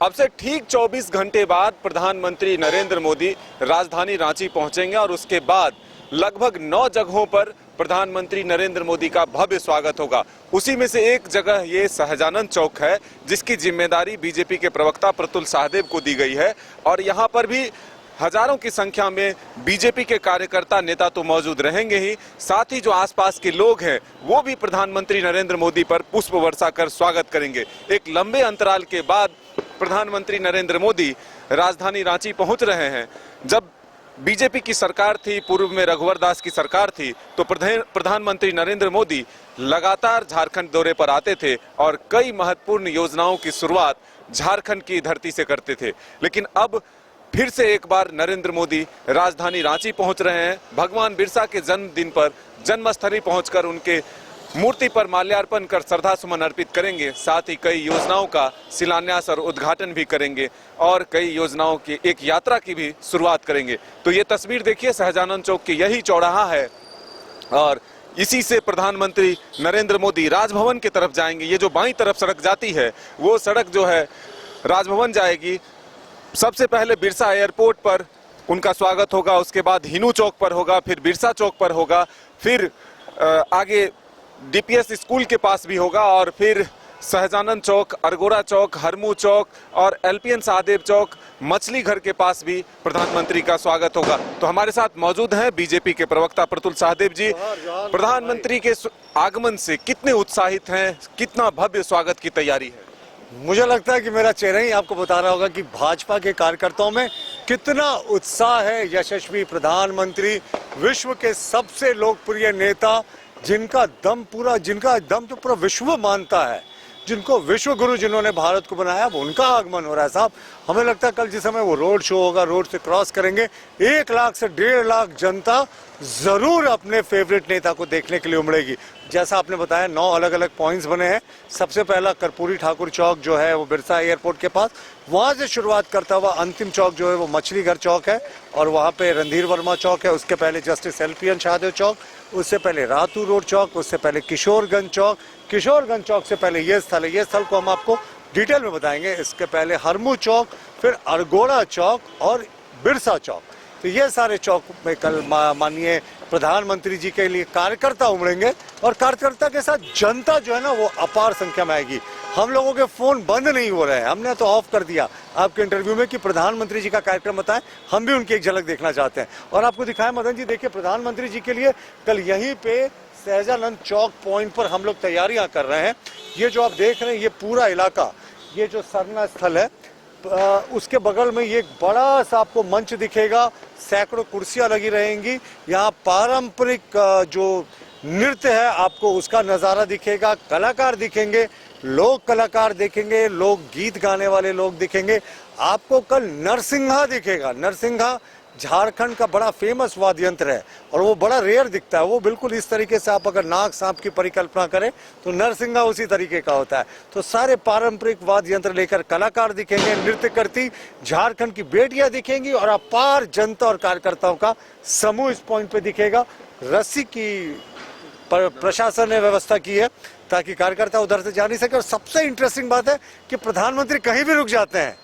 अब से ठीक 24 घंटे बाद प्रधानमंत्री नरेंद्र मोदी राजधानी रांची पहुंचेंगे और उसके बाद लगभग 9 जगहों पर प्रधानमंत्री नरेंद्र मोदी का भव्य स्वागत होगा। उसी में से एक जगह ये सहजानंद चौक है, जिसकी जिम्मेदारी बीजेपी के प्रवक्ता प्रतुल सहदेव को दी गई है और यहाँ पर भी हजारों की संख्या में बीजेपी के कार्यकर्ता नेता तो मौजूद रहेंगे ही, साथ ही जो आसपास के लोग हैं वो भी प्रधानमंत्री नरेंद्र मोदी पर पुष्प वर्षा कर स्वागत करेंगे। एक लंबे अंतराल के बाद प्रधानमंत्री नरेंद्र मोदी राजधानी रांची पहुंच रहे हैं। जब बीजेपी की सरकार थी, पूर्व में रघुवर दास की सरकार थी, तो प्रधानमंत्री नरेंद्र मोदी लगातार झारखंड दौरे पर आते थे और कई महत्वपूर्ण योजनाओं की शुरुआत झारखंड की धरती से करते थे। लेकिन अब फिर से एक बार नरेंद्र मोदी राजधानी रांची पहुंच रहे हैं। भगवान बिरसा के जन्मदिन पर जन्मस्थली पहुंचकर उनके मूर्ति पर माल्यार्पण कर श्रद्धा सुमन अर्पित करेंगे। साथ ही कई योजनाओं का शिलान्यास और उद्घाटन भी करेंगे और कई योजनाओं की एक यात्रा की भी शुरुआत करेंगे। तो ये तस्वीर देखिए, सहजानंद चौक की यही चौराहा है और इसी से प्रधानमंत्री नरेंद्र मोदी राजभवन की तरफ जाएंगे। ये जो बाईं तरफ सड़क जाती है वो सड़क जो है राजभवन जाएगी। सबसे पहले बिरसा एयरपोर्ट पर उनका स्वागत होगा, उसके बाद हिनू चौक पर होगा, फिर बिरसा चौक पर होगा, फिर आगे डीपीएस स्कूल के पास भी होगा और फिर सहजानंद चौक, अरगोड़ा चौक, हरमू चौक और एलपीएन सहदेव चौक, मछली घर के पास भी प्रधानमंत्री का स्वागत होगा। तो हमारे साथ मौजूद हैं बीजेपी के प्रवक्ता प्रतुल सहदेव जी। प्रधानमंत्री के आगमन से कितने उत्साहित हैं, कितना भव्य स्वागत की तैयारी है? मुझे लगता है कि मेरा चेहरा ही आपको बता रहा होगा कि भाजपा के कार्यकर्ताओं में कितना उत्साह है। यशस्वी प्रधानमंत्री, विश्व के सबसे लोकप्रिय नेता, जिनका दम तो पूरा विश्व मानता है, जिनको विश्व गुरु जिन्होंने भारत को बनाया, अब उनका आगमन हो रहा है। साहब, हमें लगता है कल जिस समय वो रोड शो होगा, रोड से क्रॉस करेंगे, 1 लाख से 1.5 लाख जनता जरूर अपने फेवरेट नेता को देखने के लिए उमड़ेगी। जैसा आपने बताया, 9 अलग अलग पॉइंट्स बने हैं। सबसे पहला कर्पूरी ठाकुर चौक जो है वो बिरसा एयरपोर्ट के पास, वहां से शुरुआत करता हुआ अंतिम चौक जो है वो मछली घर चौक है और वहां पे रणधीर वर्मा चौक है। उसके पहले जस्टिस एलपीएन सहदेव चौक, उससे पहले रातू रोड चौक, उससे पहले किशोरगंज चौक, किशोरगंज चौक से पहले ये स्थल है। ये स्थल को हम आपको डिटेल में बताएंगे। इसके पहले हरमू चौक, फिर अरगोड़ा चौक और बिरसा चौक। तो ये सारे चौक में कल माननीय प्रधानमंत्री जी के लिए कार्यकर्ता उमड़ेंगे और कार्यकर्ता के साथ जनता जो है ना वो अपार संख्या में आएगी। हम लोगों के फोन बंद नहीं हो रहे हैं, हमने तो ऑफ कर दिया आपके इंटरव्यू में कि प्रधानमंत्री जी का कार्यक्रम बताएं, हम भी उनकी एक झलक देखना चाहते हैं। और आपको दिखाएं मदन जी, देखिए प्रधानमंत्री जी के लिए कल यहीं पे सहजानंद चौक पॉइंट पर हम लोग तैयारियां कर रहे हैं। ये जो आप देख रहे हैं ये पूरा इलाका, ये जो सरना स्थल है, उसके बगल में ये बड़ा सा आपको मंच दिखेगा, सैकड़ों कुर्सियां लगी रहेंगी। यहाँ पारंपरिक जो नृत्य है आपको उसका नज़ारा दिखेगा, कलाकार दिखेंगे, लोक कलाकार दिखेंगे, लोक गीत गाने वाले लोग दिखेंगे। आपको कल नरसिंहा दिखेगा। नरसिंहा झारखंड का बड़ा फेमस वाद्य यंत्र है और वो बड़ा रेयर दिखता है। वो बिल्कुल इस तरीके से, आप अगर नाग सांप की परिकल्पना करें तो नरसिंहा उसी तरीके का होता है। तो सारे पारंपरिक वाद्य यंत्र लेकर कलाकार दिखेंगे, नृत्य करती झारखंड की बेटियां दिखेंगी और अपार जनता और कार्यकर्ताओं का समूह इस पॉइंट पे दिखेगा। रस्सी की प्रशासन ने व्यवस्था की है ताकि कार्यकर्ता उधर से जा नहीं सके। और सबसे इंटरेस्टिंग बात है कि प्रधानमंत्री कहीं भी रुक जाते हैं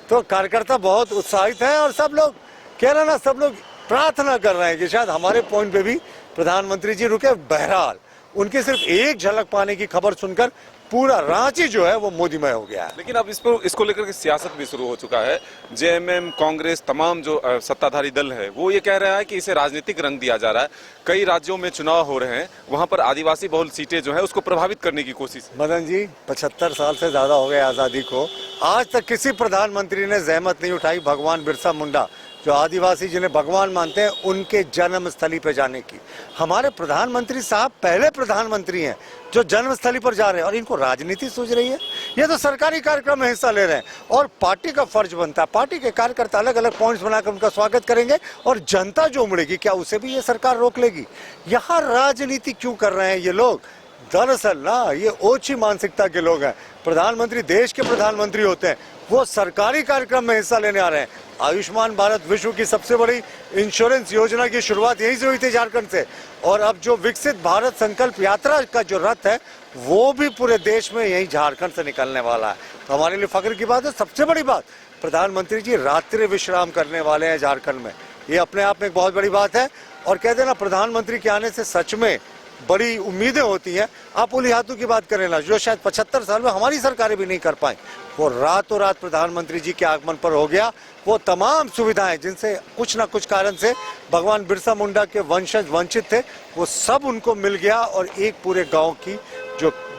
तो कार्यकर्ता बहुत उत्साहित हैं और सब लोग कह रहे ना, सब लोग प्रार्थना कर रहे हैं कि शायद हमारे पॉइंट पे भी प्रधानमंत्री जी रुके। बहरहाल उनकी सिर्फ एक झलक पाने की खबर सुनकर पूरा रांची जो है वो मोदीमय हो गया है। लेकिन अब इसको लेकर के सियासत भी शुरू हो चुका है। जेएमएम, कांग्रेस, तमाम जो सत्ताधारी दल है वो ये कह रहा है कि इसे राजनीतिक रंग दिया जा रहा है। कई राज्यों में चुनाव हो रहे हैं, वहां पर आदिवासी बहुल सीटें जो है उसको प्रभावित करने की कोशिश। मदन जी, 75 साल से ज्यादा हो गए आजादी को, आज तक किसी प्रधानमंत्री ने जहमत नहीं उठाई भगवान बिरसा मुंडा, जो आदिवासी जिन्हें भगवान मानते हैं, उनके जन्मस्थली पर जाने की। हमारे प्रधानमंत्री साहब पहले प्रधानमंत्री हैं जो जन्मस्थली पर जा रहे हैं और इनको राजनीति सूझ रही है। ये तो सरकारी कार्यक्रम में हिस्सा ले रहे हैं और पार्टी का फर्ज बनता है, पार्टी के कार्यकर्ता अलग अलग पॉइंट्स बनाकर उनका स्वागत करेंगे और जनता जो उमड़ेगी क्या उसे भी ये सरकार रोक लेगी? यहाँ राजनीति क्यों कर रहे हैं ये लोग? दरअसल ना ये ओछी मानसिकता के लोग हैं। प्रधानमंत्री देश के प्रधानमंत्री होते हैं, वो सरकारी कार्यक्रम में हिस्सा लेने आ रहे हैं। आयुष्मान भारत विश्व की सबसे बड़ी इंश्योरेंस योजना की शुरुआत यहीं से हुई थी, झारखंड से। और अब जो विकसित भारत संकल्प यात्रा का जो रथ है वो भी पूरे देश में यही झारखंड से निकलने वाला है। तो हमारे लिए फख्र की बात है। सबसे बड़ी बात, प्रधानमंत्री जी रात्रि विश्राम करने वाले हैं झारखंड में, ये अपने आप में एक बहुत बड़ी बात है। और कहते हैं ना, प्रधानमंत्री के आने से सच में बड़ी उम्मीदें होती हैं। आप उलिहातू की बात करें ना, जो शायद 75 साल में हमारी सरकारें भी नहीं कर पाई, वो रातों रात प्रधानमंत्री जी के आगमन पर हो गया। वो तमाम सुविधाएं जिनसे कुछ ना कुछ कारण से भगवान बिरसा मुंडा के वंशज वंचित थे, वो सब उनको मिल गया और एक पूरे गांव की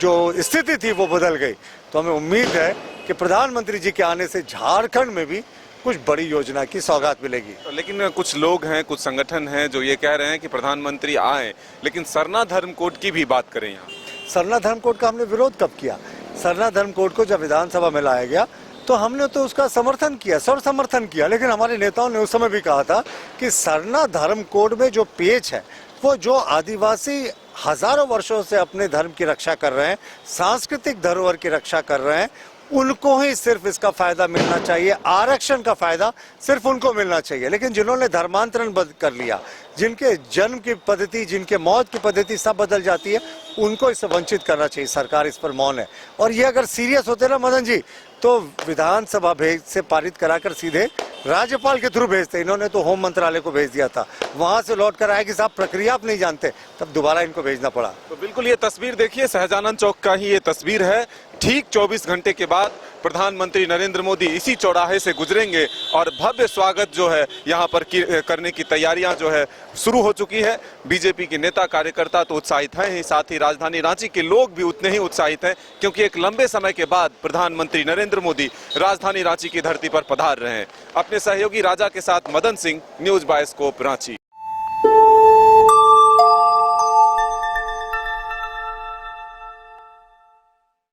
जो स्थिति थी वो बदल गई। तो हमें उम्मीद है कि प्रधानमंत्री जी के आने से झारखंड में भी कुछ बड़ी योजना की सौगात मिलेगी। लेकिन कुछ लोग हैं, कुछ संगठन हैं जो ये कह रहे हैं कि प्रधानमंत्री आए, लेकिन सरना धर्म कोड की भी बात करें। यहाँ सरना धर्म कोड का हमने विरोध कब किया? सरना धर्म कोड को जब विधानसभा में लाया गया तो हमने तो उसका समर्थन किया, सर्व समर्थन किया। लेकिन हमारे नेताओं ने उस समय भी कहा था कि सरना धर्म कोड में जो पेच है, वो जो आदिवासी हजारों वर्षों से अपने धर्म की रक्षा कर रहे हैं, सांस्कृतिक धरोहर की रक्षा कर रहे हैं, उनको ही सिर्फ इसका फायदा मिलना चाहिए। आरक्षण का फायदा सिर्फ उनको मिलना चाहिए। लेकिन जिन्होंने धर्मांतरण कर लिया, जिनके जन्म की पद्धति, जिनके मौत की पद्धति सब बदल जाती है, उनको इससे वंचित करना चाहिए। सरकार इस पर मौन है। और ये अगर सीरियस होते ना मदन जी, तो विधानसभा भेज से पारित कराकर सीधे राज्यपाल के थ्रू भेजते। इन्होंने तो होम मंत्रालय को भेज दिया था, वहां से लौट कर आए कि साहब प्रक्रिया आप नहीं जानते, तब दोबारा इनको भेजना पड़ा। तो बिल्कुल ये तस्वीर देखिए, सहजानंद चौक का ही ये तस्वीर है। ठीक 24 घंटे के बाद प्रधानमंत्री नरेंद्र मोदी इसी चौराहे से गुजरेंगे और भव्य स्वागत जो है यहाँ पर करने की तैयारियां जो है शुरू हो चुकी है। बीजेपी के नेता कार्यकर्ता तो उत्साहित हैं ही, साथ ही राजधानी रांची के लोग भी उतने ही उत्साहित हैं, क्योंकि एक लंबे समय के बाद प्रधानमंत्री नरेंद्र मोदी राजधानी रांची की धरती पर पधार रहे हैं। अपने सहयोगी राजा के साथ मदन सिंह, न्यूज बायोस्कोप रांची।